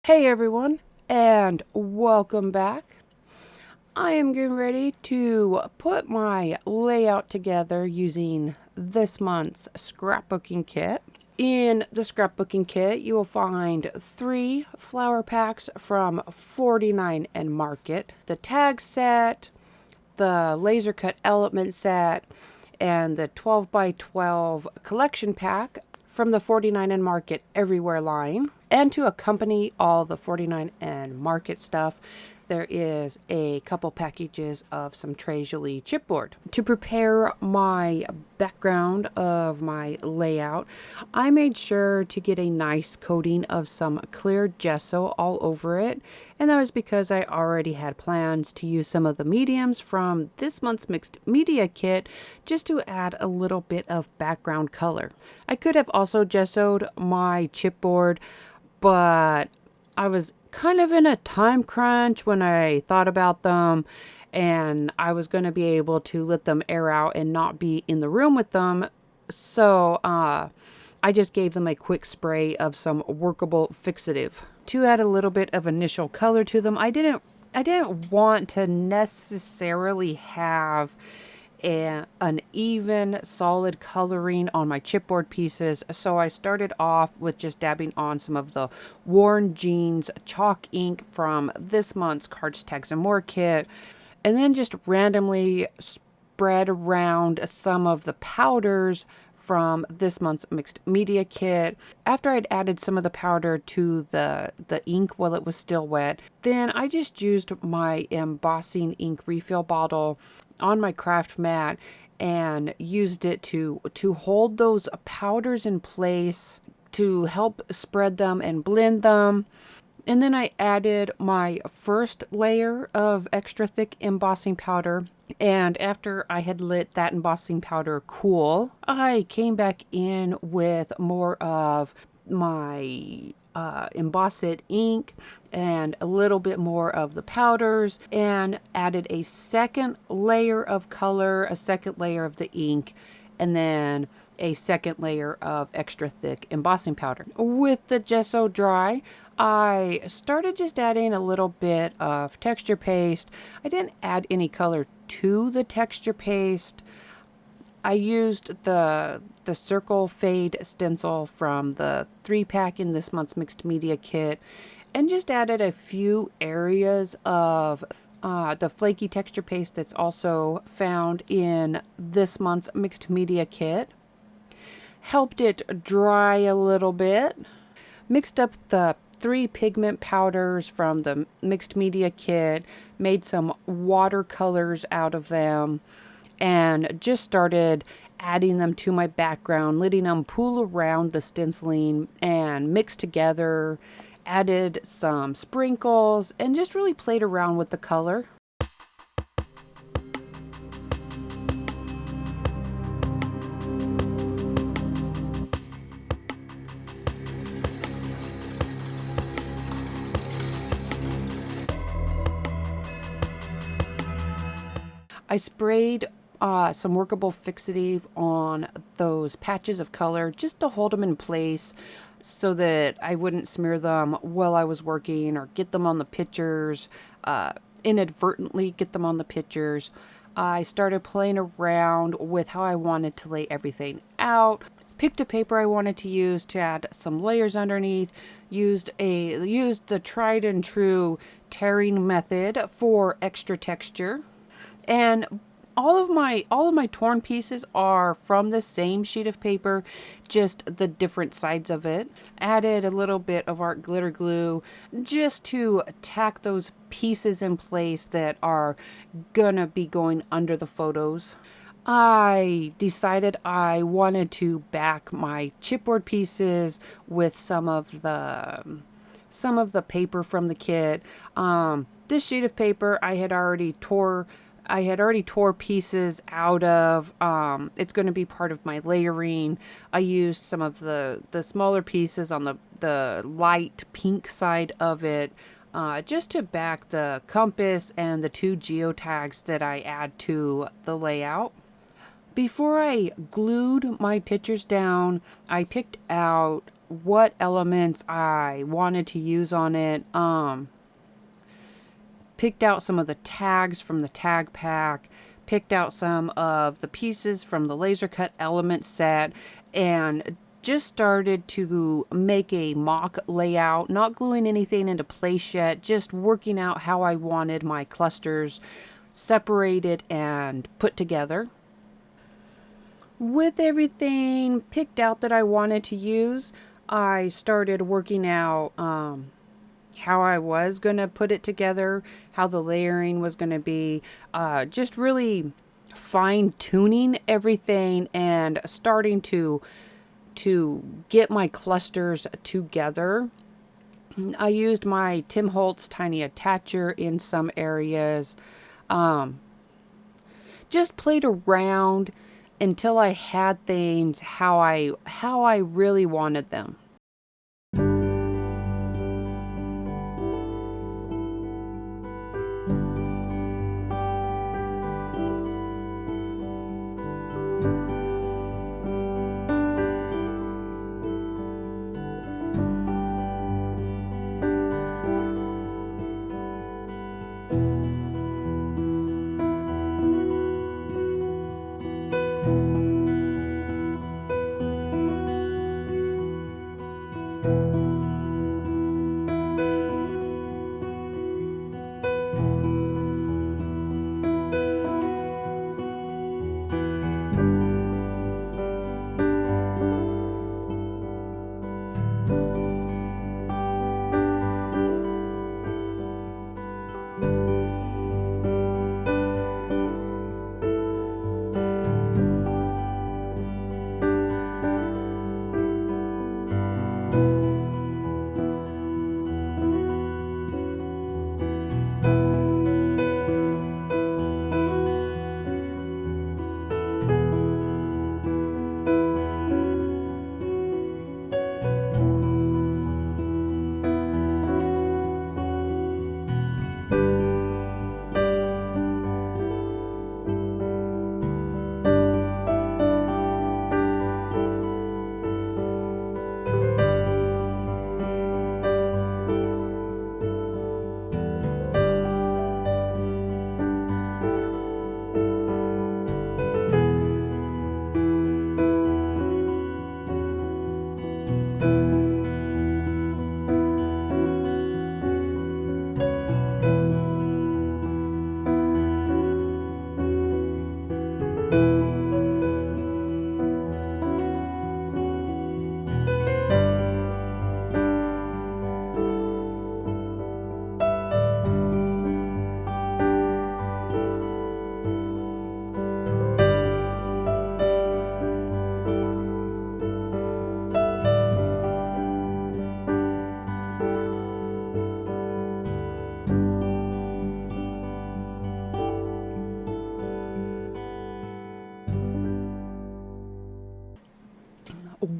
Hey everyone, and welcome back. I am getting ready to put my layout together using this month's scrapbooking kit. In the scrapbooking kit, you will find 3 flower packs from 49 and Market, the tag set, the laser cut element set, and the 12 by 12 collection pack from the 49 and Market Everywhere line. And to accompany all the 49 and Market stuff, there is a couple packages of some Jolie chipboard. To prepare my background of my layout, I made sure to get a nice coating of some clear gesso all over it, and that was because I already had plans to use some of the mediums from this month's mixed media kit just to add a little bit of background color. I could have also gessoed my chipboard, but I was kind of in a time crunch when I thought about them, and I was going to be able to let them air out and not be in the room with them. So I just gave them a quick spray of some workable fixative to add a little bit of initial color to them. I didn't want to necessarily have an even solid coloring on my chipboard pieces, so I started off with just dabbing on some of the Worn Jeans chalk ink from this month's Cards, Tags, and More kit, and then just randomly spread around some of the powders from this month's mixed media kit. After I'd added some of the powder to the ink while it was still wet, then I just used my embossing ink refill bottle on my craft mat and used it to hold those powders in place, to help spread them and blend them. And then I added my first layer of extra thick embossing powder. And after I had let that embossing powder cool, I came back in with more of my embossed ink and a little bit more of the powders, and added a second layer of color, a second layer of the ink, and then a second layer of extra thick embossing powder. With the gesso dry, I started just adding a little bit of texture paste. I didn't add any color to the texture paste. I used the circle fade stencil from the 3-pack in this month's mixed media kit, and just added a few areas of the flaky texture paste that's also found in this month's mixed media kit. Helped it dry a little bit. Mixed up the 3 pigment powders from the mixed media kit, made some watercolors out of them, and just started adding them to my background, letting them pool around the stenciling and mix together. Added some sprinkles and just really played around with the color. I sprayed some workable fixative on those patches of color just to hold them in place so that I wouldn't smear them while I was working or get them on the pictures, inadvertently get them on the pictures. I started playing around with how I wanted to lay everything out. Picked a paper I wanted to use to add some layers underneath. Used the tried and true tearing method for extra texture. And all of my torn pieces are from the same sheet of paper, just the different sides of it. Added a little bit of art glitter glue just to tack those pieces in place that are gonna be going under the photos. I decided I wanted to back my chipboard pieces with some of the paper from the kit. This sheet of paper I had already tore pieces out of. It's going to be part of my layering. I used some of the smaller pieces on the light pink side of it, just to back the compass and the 2 geotags that I add to the layout. Before I glued my pictures down, I picked out what elements I wanted to use on it. Picked out some of the tags from the tag pack, picked out some of the pieces from the laser cut element set, and just started to make a mock layout, not gluing anything into place yet, just working out how I wanted my clusters separated and put together. With everything picked out that I wanted to use, I started working out how I was going to put it together, how the layering was going to be, just really fine tuning everything and starting to get my clusters together. I used my Tim Holtz tiny attacher in some areas. Just played around until I had things how I really wanted them.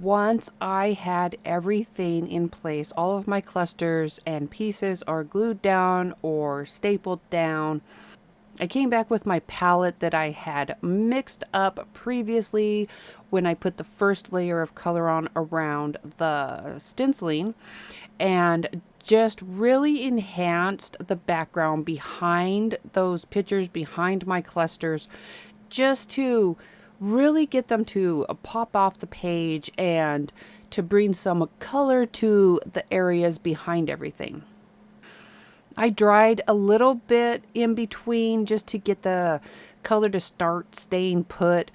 Once I had everything in place, all of my clusters and pieces are glued down or stapled down, I came back with my palette that I had mixed up previously when I put the first layer of color on around the stenciling, and just really enhanced the background behind those pictures, behind my clusters, just to really get them to pop off the page and to bring some color to the areas behind everything. I dried a little bit in between just to get the color to start staying put,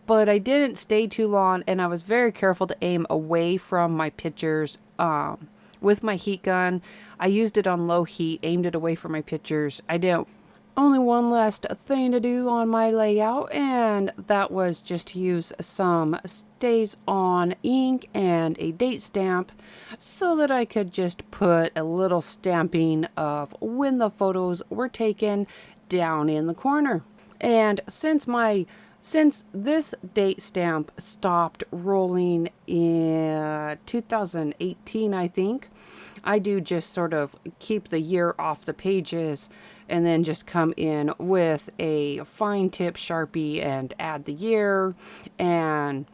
but I didn't stay too long, and I was very careful to aim away from my pictures. With my heat gun, I used it on low heat, aimed it away from my pictures. I didn't only one last thing to do on my layout, and that was just to use some stays on ink and a date stamp so that I could just put a little stamping of when the photos were taken down in the corner. And since this date stamp stopped rolling in 2018, I think, I do just sort of keep the year off the pages and then just come in with a fine tip Sharpie and add the year. And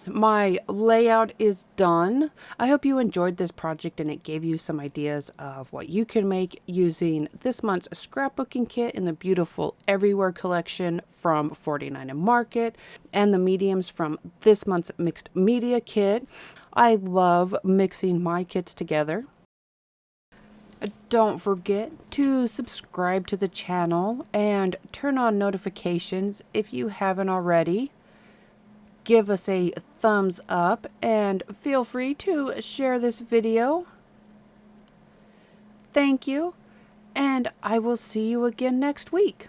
my layout is done. I hope you enjoyed this project and it gave you some ideas of what you can make using this month's scrapbooking kit in the beautiful Everywhere collection from 49 and Market and the mediums from this month's mixed media kit. I love mixing my kits together. Don't forget to subscribe to the channel and turn on notifications if you haven't already. Give us a thumbs up and feel free to share this video. Thank you, and I will see you again next week.